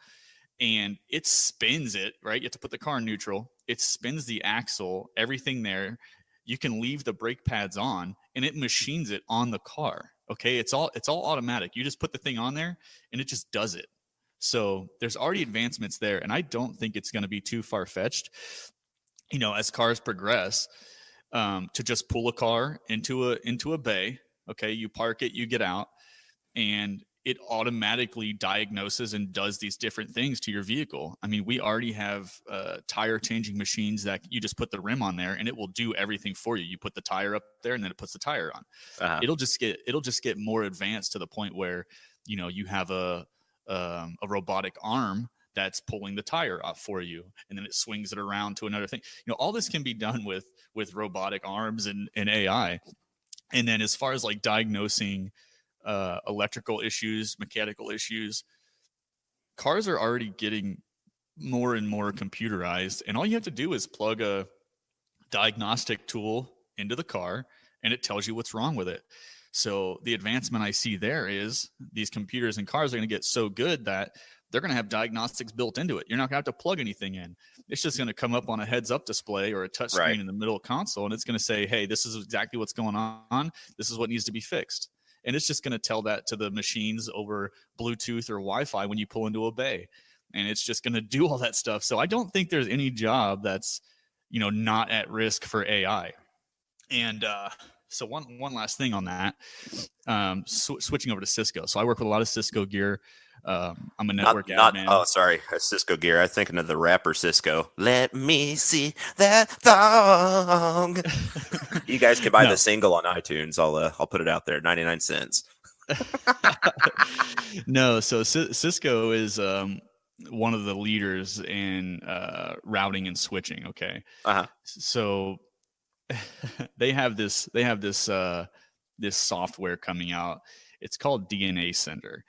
and it spins it, right? You have to put the car in neutral. It spins the axle, everything there. You can leave the brake pads on, and it machines it on the car. Okay, it's all automatic. You just put the thing on there, and it just does it. So there's already advancements there, and I don't think it's going to be too far fetched, as cars progress, to just pull a car into a bay. Okay, you park it, you get out, and it automatically diagnoses and does these different things to your vehicle. I mean, we already have tire changing machines that you just put the rim on there, and it will do everything for you. You put the tire up there, and then it puts the tire on. Uh-huh. It'll just get more advanced to the point where you have a robotic arm that's pulling the tire off for you, and then it swings it around to another thing. All this can be done with robotic arms and AI. And then as far as like diagnosing electrical issues, mechanical issues, cars are already getting more and more computerized, and all you have to do is plug a diagnostic tool into the car, and it tells you what's wrong with it. So the advancement I see there is these computers and cars are going to get so good that they're going to have diagnostics built into it. You're not going to have to plug anything in. It's just going to come up on a heads-up display or a touch screen Right. in the middle console, and it's going to say, hey, this is exactly what's going on. This is what needs to be fixed. And it's just going to tell that to the machines over Bluetooth or Wi-Fi when you pull into a bay. And it's just going to do all that stuff. So I don't think there's any job that's, not at risk for AI. And so one last thing on that, switching over to Cisco. So I work with a lot of Cisco gear. I'm a network admin. Oh, sorry, Cisco gear. I'm thinking of the rapper Cisco. Let me see that thong. You guys can buy the single on iTunes. I'll put it out there, 99 cents. No, so Cisco is one of the leaders in routing and switching. Okay, so they have this software coming out. It's called DNA Center.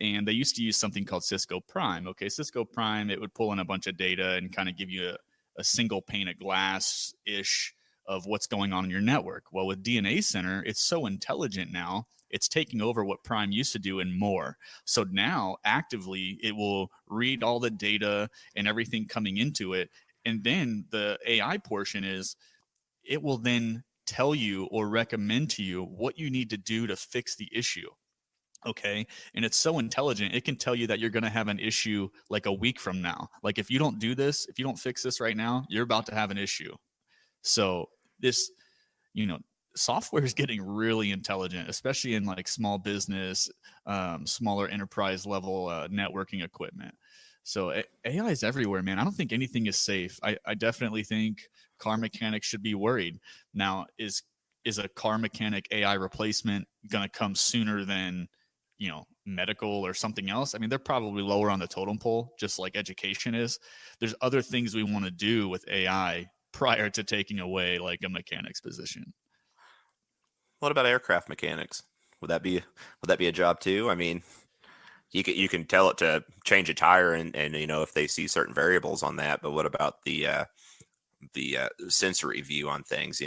And they used to use something called Cisco Prime. Okay, Cisco Prime, it would pull in a bunch of data and kind of give you a single pane of glass-ish of what's going on in your network. Well, with DNA Center, it's so intelligent now, it's taking over what Prime used to do and more. So now, actively, it will read all the data and everything coming into it. And then the AI portion is, it will then tell you or recommend to you what you need to do to fix the issue. Okay. And it's so intelligent. It can tell you that you're going to have an issue like a week from now. Like if you don't do this, if you don't fix this right now, you're about to have an issue. So this, software is getting really intelligent, especially in like small business, smaller enterprise level networking equipment. So AI is everywhere, man. I don't think anything is safe. I definitely think car mechanics should be worried. Now, is a car mechanic AI replacement going to come sooner than medical or something else? I mean, they're probably lower on the totem pole, just like education is. There's other things we want to do with AI prior to taking away like a mechanic's position. What about aircraft mechanics? Would that be a job too? I mean, you can tell it to change a tire and if they see certain variables on that, but what about the sensory view on things,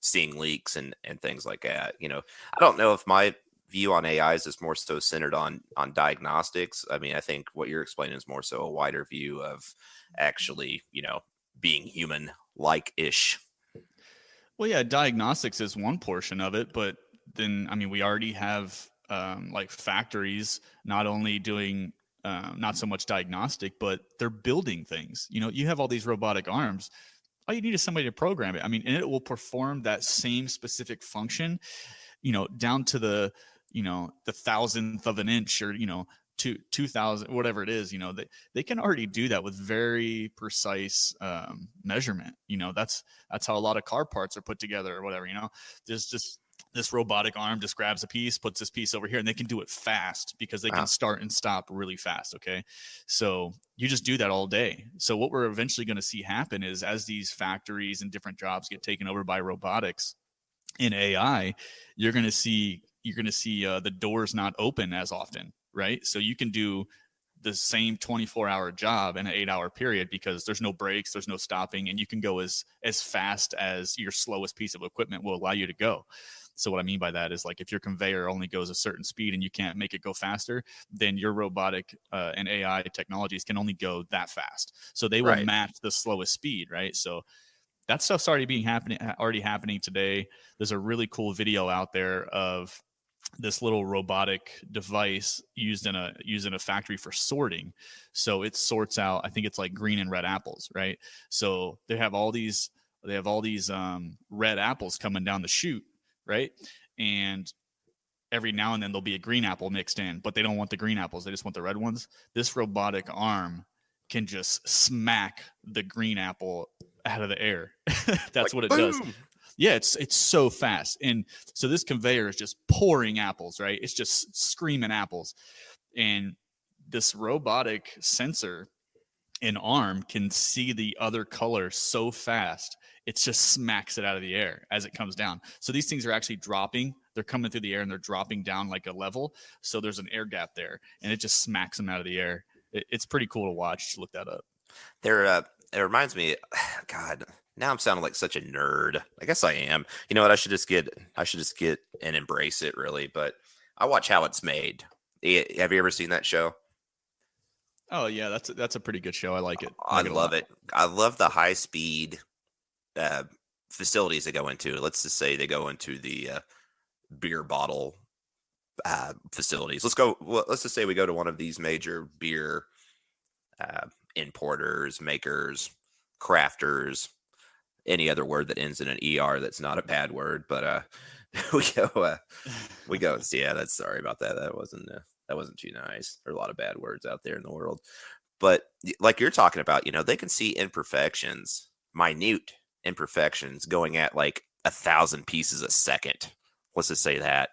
seeing leaks and things like that? I don't know if my view on AIs is more so centered on diagnostics. I mean, I think what you're explaining is more so a wider view of actually, being human like ish. Well, yeah, diagnostics is one portion of it, but then, I mean, we already have like factories not only doing not so much diagnostic, but they're building things. You have all these robotic arms. All you need is somebody to program it. I mean, and it will perform that same specific function, down to the thousandth of an inch, or, 2,000, whatever it is. They can already do that with very precise measurement. That's how a lot of car parts are put together or whatever. There's just this robotic arm just grabs a piece, puts this piece over here, and they can do it fast because they can start and stop really fast. Okay. So you just do that all day. So what we're eventually going to see happen is, as these factories and different jobs get taken over by robotics and AI, you're going to see the doors not open as often, right? So you can do the same 24-hour job in an 8-hour period because there's no breaks, there's no stopping, and you can go as fast as your slowest piece of equipment will allow you to go. So what I mean by that is, like, if your conveyor only goes a certain speed and you can't make it go faster, then your robotic and AI technologies can only go that fast. So they will match the slowest speed, right? So that stuff's already happening today. There's a really cool video out there of this little robotic device used in a factory for sorting. So it sorts out, I think it's like green and red apples, right? So they have all these red apples coming down the chute, right? And every now and then there'll be a green apple mixed in, but they don't want the green apples. They just want the red ones. This robotic arm can just smack the green apple out of the air. That's like, what it does. Yeah, it's so fast. And so this conveyor is just pouring apples, right? It's just screaming apples. And this robotic sensor and arm can see the other color so fast, it just smacks it out of the air as it comes down. So these things are actually dropping. They're coming through the air and they're dropping down like a level. So there's an air gap there, and it just smacks them out of the air. It's pretty cool to watch. Look that up. It reminds me, God, now I'm sounding like such a nerd. I guess I am. You know what? I should just get and embrace it, really. But I watch How It's Made. Have you ever seen that show? Oh yeah, that's a pretty good show. I like it. I love it. I love the high speed facilities they go into. Let's just say they go into the beer bottle facilities. Let's just say we go to one of these major beer importers, makers, crafters, any other word that ends in an ER that's not a bad word, but we go, yeah, that's, sorry about that. That wasn't too nice. There are a lot of bad words out there in the world. But like you're talking about, they can see imperfections, minute imperfections going at like 1,000 pieces a second. Let's just say that.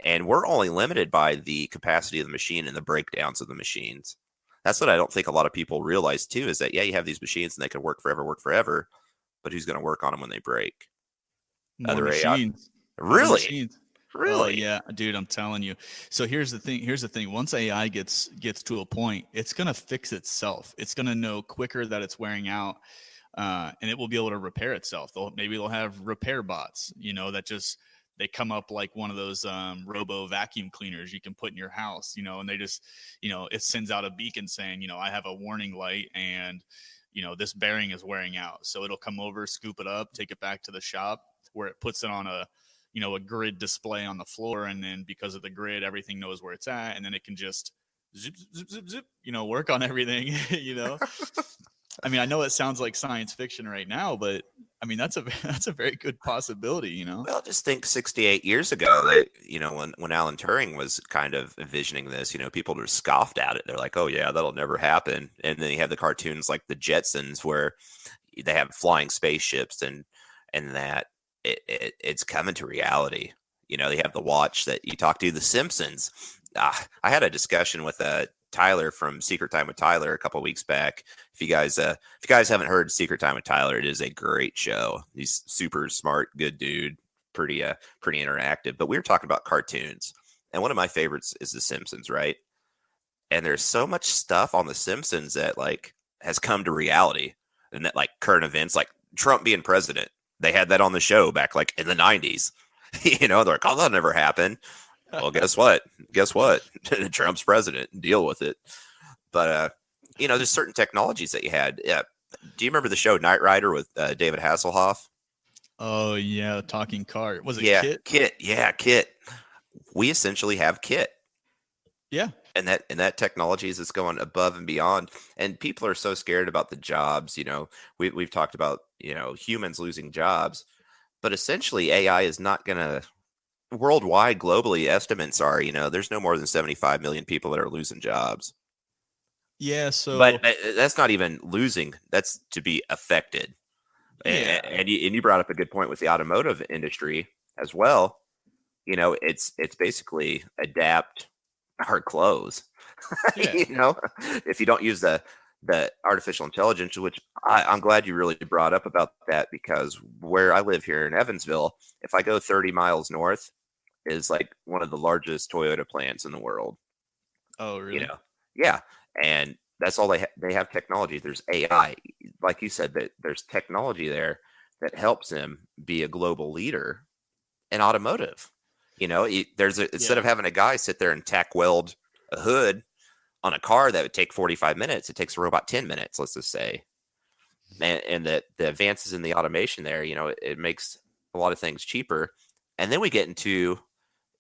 And we're only limited by the capacity of the machine and the breakdowns of the machines. That's what I don't think a lot of people realize too, is that, yeah, you have these machines and they can work forever, but who's going to work on them when they break? Other machines. Really? Machines. Really? Oh, yeah, dude, I'm telling you. So here's the thing. Once AI gets to a point, it's going to fix itself. It's going to know quicker that it's wearing out, and it will be able to repair itself. Maybe they'll have repair bots, that just, they come up like one of those robo vacuum cleaners you can put in your house, and they just, it sends out a beacon saying, I have a warning light and, this bearing is wearing out. So it'll come over, scoop it up, take it back to the shop where it puts it on a grid display on the floor. And then because of the grid, everything knows where it's at. And then it can just zip, zip, zip, zip, work on everything, I mean, I know it sounds like science fiction right now, but I mean, that's a very good possibility, Well, just think 68 years ago, that, when Alan Turing was kind of envisioning this, people just scoffed at it. They're like, oh yeah, that'll never happen. And then you have the cartoons like the Jetsons where they have flying spaceships and that it's coming to reality. They have the watch that you talk to, The Simpsons. I had a discussion with Tyler from Secret Time with Tyler a couple of weeks back. If you guys haven't heard Secret Time with Tyler, it is a great show. He's super smart, good dude, pretty interactive. But we were talking about cartoons, and one of my favorites is The Simpsons, right? And there's so much stuff on The Simpsons that like has come to reality, and that like current events, like Trump being president, they had that on the show back like in the 90s. They're like, oh, that'll never happen. Well, guess what? Trump's president. Deal with it. But, there's certain technologies that you had. Yeah. Do you remember the show Knight Rider with David Hasselhoff? Oh, yeah. Talking car. Was it Kit? Kit? Kit. Yeah, Kit. We essentially have Kit. Yeah. and that technology is just going above and beyond. And people are so scared about the jobs. We've talked about humans losing jobs, but essentially AI is not going to worldwide. Globally, estimates are there's no more than 75 million people that are losing jobs. Yeah, But so that's not even losing; that's to be affected. yeah. And you brought up a good point with the automotive industry as well. It's basically adapt our clothes. Yeah. you know, if you don't use the artificial intelligence, which I'm glad you really brought up about that, because where I live here in Evansville, if I go 30 miles north, is like one of the largest Toyota plants in the world. Oh, You really? know, yeah, and that's all they have technology. There's AI, like you said, that there's technology there that helps him be a global leader in automotive. Instead Yeah. of having a guy sit there and tack weld a hood on a car that would take 45 minutes, it takes a robot 10 minutes, let's just say. And the advances in the automation there, it makes a lot of things cheaper. And then we get into,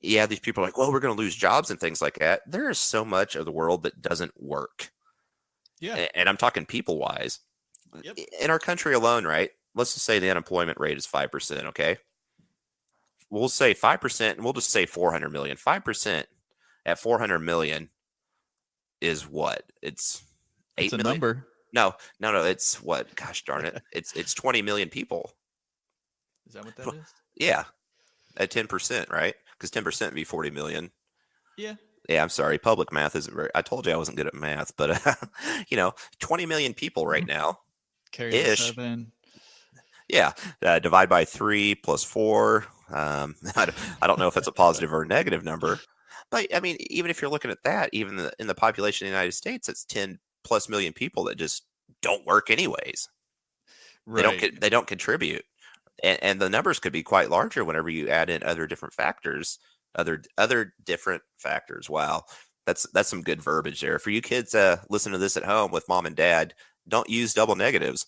yeah, these people are like, well, we're going to lose jobs and things like that. There is so much of the world that doesn't work. Yeah. And I'm talking people wise. Yep. In our country alone, right? Let's just say the unemployment rate is 5%. Okay. We'll say 5%, and we'll just say 400 million. 5% at 400 million is what? It's It's 8 a million. number. No, no, no. It's what? Gosh darn it! It's 20 million people. Is that what that is? Yeah, at 10%, right? Because 10% would be 40 million. Yeah. Yeah, I'm sorry. Public math isn't very. I told you I wasn't good at math, but 20 million people right now, Carry the ish. 7. Yeah, divide by 3 plus 4. I don't know if that's a positive or a negative number, but I mean, even if you're looking at that, even in the population of the United States, it's 10 plus million people that just don't work anyways. Right. They don't contribute, and the numbers could be quite larger whenever you add in other different factors, other different factors. Wow, that's some good verbiage there for you kids. Listen to this at home with mom and dad. Don't use double negatives.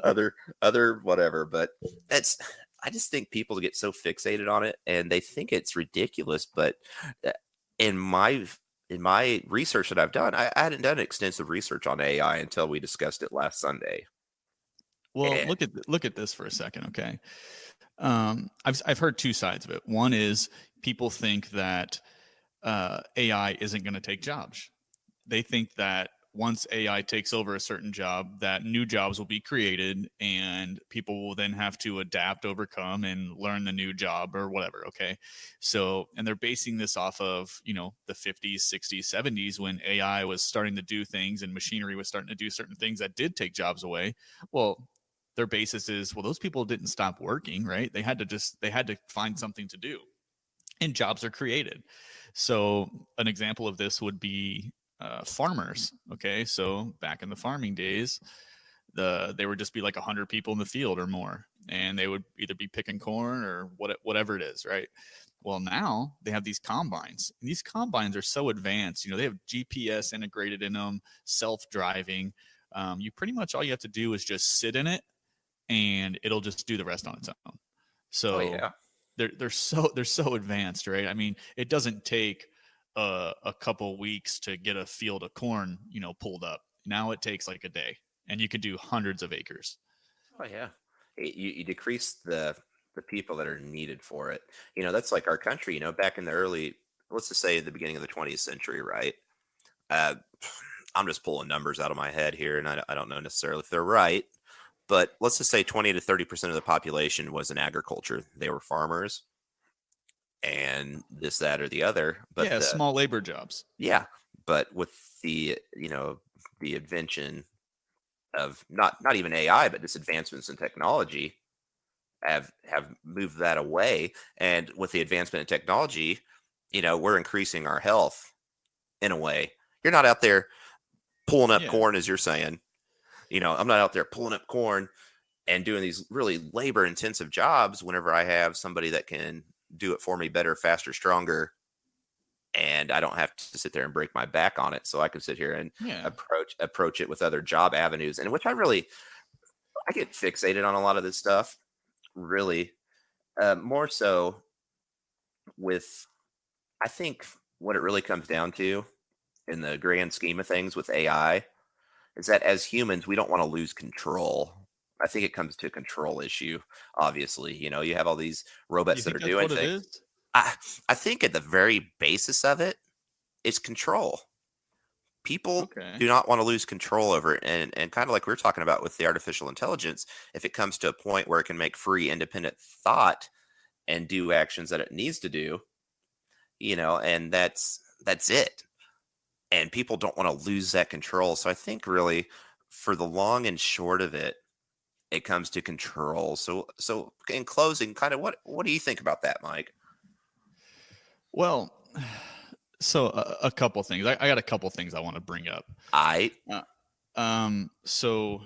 other other whatever, but that's I just think people get so fixated on it and they think it's ridiculous. But uh, in my in my research that I've done, I hadn't done extensive research on AI until we discussed it last Sunday. Well, And look at this for a second, okay? I've heard two sides of it. One is people think that AI isn't going to take jobs. They think that once AI takes over a certain job, that new jobs will be created and people will then have to adapt, overcome, and learn the new job or whatever. Okay. So, and they're basing this off of, the 50s, 60s, 70s when AI was starting to do things and machinery was starting to do certain things that did take jobs away. Well, their basis is, well, those people didn't stop working, right? They had to find something to do and jobs are created. So an example of this would be farmers. Okay, so back in the farming days, they would just be like 100 people in the field or more, and they would either be picking corn or whatever it is, right? Well, now they have these combines, and these combines are so advanced. They have GPS integrated in them, self-driving. You pretty much all you have to do is just sit in it, and it'll just do the rest on its own. oh So yeah, they're so advanced, right? I mean, it doesn't take a couple weeks to get a field of corn, pulled up. Now it takes like a day, and you could do hundreds of acres. oh yeah. You decrease the people that are needed for it. That's like our country. Back in the early, let's just say the beginning of the 20th century, right? Uh, I'm just pulling numbers out of my head here, and I don't know necessarily if they're right, but let's just say 20 to 30% of the population was in agriculture. They were farmers and this, that, or the other. But Yeah, small labor jobs. yeah, but with the invention of not even AI, but just advancements in technology have moved that away. And with the advancement in technology, we're increasing our health in a way. You're not out there pulling up Yeah, corn, as you're saying. I'm not out there pulling up corn and doing these really labor intensive jobs whenever I have somebody that can do it for me better, faster, stronger, and I don't have to sit there and break my back on it. So I can sit here and yeah, approach it with other job avenues, and which I get fixated on a lot of this stuff. Really, more so with I think what it really comes down to in the grand scheme of things with AI is that as humans, we don't want to lose control. I think it comes to a control issue. Obviously, you have all these You robots that think are that's doing what it things. is? I think at the very basis of it is control. People Okay. do not want to lose control over it, and kind of like we are talking about with the artificial intelligence, if it comes to a point where it can make free, independent thought and do actions that it needs to do, and that's it. And people don't want to lose that control. So I think really, for the long and short of it, it comes to control. So in closing, kind of what do you think about that, Mike? Well, so a couple things. I got a couple things I want to bring up. I Uh, so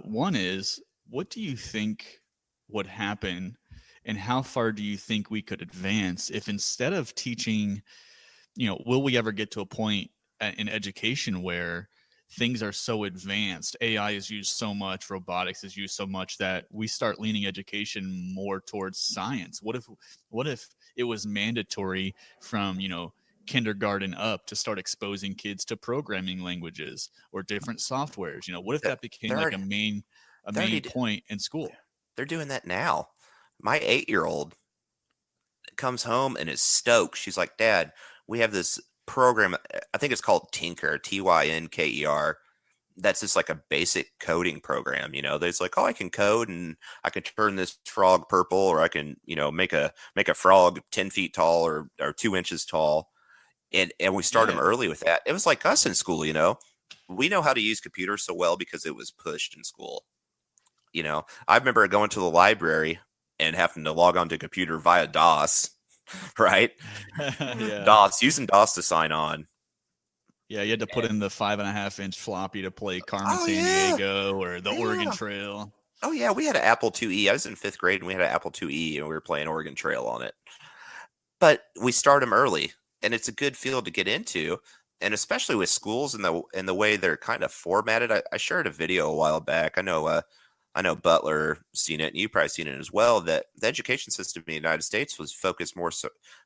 one is, what do you think would happen, and how far do you think we could advance if instead of teaching, will we ever get to a point in education where things are so advanced, AI is used so much, robotics is used so much, that we start leaning education more towards science? What if it was mandatory from, kindergarten up to start exposing kids to programming languages or different softwares? What if they're, that became they're like already, a main they're already point in school? they're doing that now. My 8-year-old comes home and is stoked. She's like, Dad, we have this program. I think it's called Tinker, Tynker. That's just like a basic coding program. There's like, oh, I can code and I can turn this frog purple, or I can, make a frog 10 feet tall or 2 inches tall. And we start them Yeah. early with that. It was like us in school. We know how to use computers so well because it was pushed in school. I remember going to the library and having to log on to a computer via DOS, right? Yeah. DOS, using DOS to sign on. Yeah, you had to put in the 5.5-inch floppy to play Carmen Oh yeah, Sandiego or the Oregon yeah. Trail. Oh yeah, we had an Apple IIe. I was in 5th grade and we had an Apple IIe and we were playing Oregon Trail on it. But we start them early, and it's a good field to get into, and especially with schools and the way they're kind of formatted. I shared a video a while back. I know Butler seen it, and you probably seen it as well. That the education system in the United States was focused more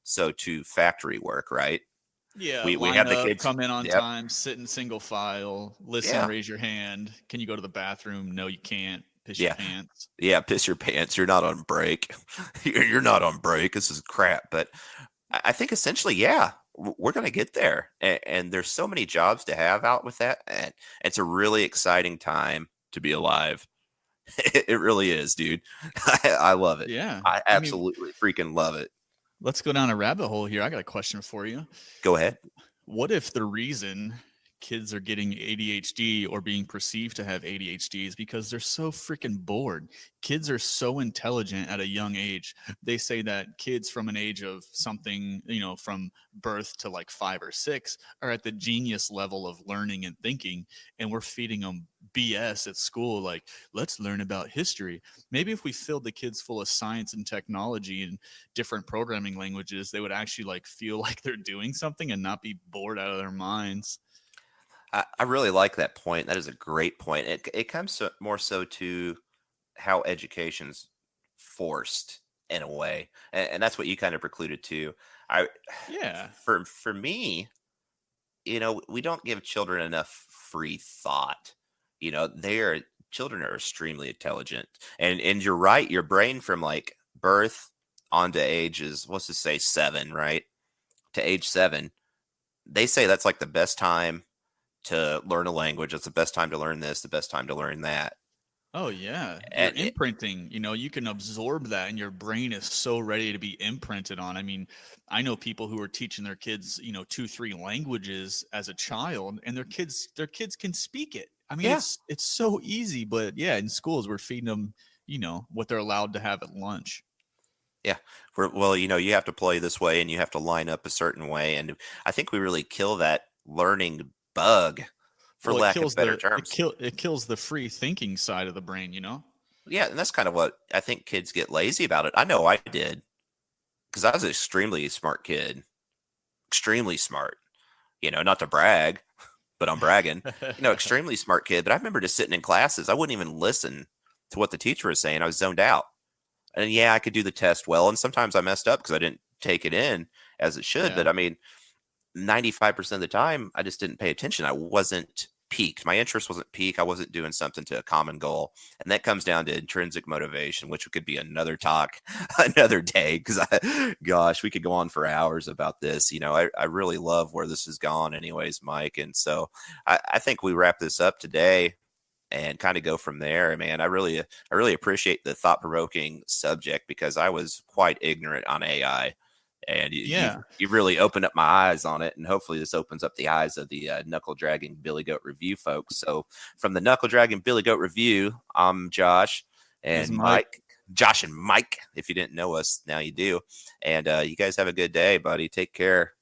so to factory work, right? Yeah, We line had the up, kids. come in on Yep. time, sit in single file, listen, Yeah. raise your hand. Can you go to the bathroom? No, you can't. Piss your Yeah. pants. Yeah. Piss your pants. You're not on break. You're not on break. This is crap. But I think essentially, yeah, we're going to get there. And there's so many jobs to have out with that. And it's a really exciting time to be alive. It really is, dude. I love it. Yeah. I I mean, absolutely freaking love it. let's go down a rabbit hole here. I got a question for you. Go ahead. What if the reason kids are getting ADHD or being perceived to have ADHD is because they're so freaking bored? Kids are so intelligent at a young age. They say that kids from an age of something, from birth to like 5 or 6, are at the genius level of learning and thinking. And we're feeding them BS at school. Like, let's learn about history. Maybe if we filled the kids full of science and technology and different programming languages, they would actually like feel like they're doing something and not be bored out of their minds. I really like that point. That is a great point. It comes more so to how education's forced in a way, and that's what you kind of precluded too. I Yeah. for me, we don't give children enough free thought. Children are extremely intelligent, and you're right. Your brain from like birth on to ages, let's just say 7, right? To age 7, they say that's like the best time to learn a language. It's the best time to learn this, the best time to learn that. Oh yeah, you're And imprinting. You can absorb that, and your brain is so ready to be imprinted on. I mean, I know people who are teaching their kids, 2, 3 languages as a child, and their kids can speak it. I mean, yeah, it's so easy. But yeah, in schools we're feeding them, what they're allowed to have at lunch. yeah. Well, you have to play this way and you have to line up a certain way. And I think we really kill that learning bug, for Well, lack of better terms. it kills the free thinking side of the brain. Yeah, and that's kind of what I think kids get lazy about it. I know I did, because I was an extremely smart kid, extremely smart. Not to brag, but I'm bragging. Extremely smart kid. But I remember just sitting in classes. I wouldn't even listen to what the teacher was saying. I was zoned out. And yeah, I could do the test well, and sometimes I messed up because I didn't take it in as it should. Yeah. But I mean, 95% of the time, I just didn't pay attention. I wasn't peaked. My interest wasn't peaked. I wasn't doing something to a common goal. And that comes down to intrinsic motivation, which could be another talk another day. Because gosh, we could go on for hours about this. You know, I really love where this has gone anyways, Mike. And so I think we wrap this up today and kind of go from there. Man, I really appreciate the thought-provoking subject because I was quite ignorant on AI. And Yeah. you've really opened up my eyes on it, and hopefully this opens up the eyes of the Knuckle Dragon Billy Goat Review folks. So from the Knuckle Dragon Billy Goat Review, I'm Josh This is and Mike. Mike. Josh and Mike, if you didn't know us, now you do. And you guys have a good day, buddy. Take care.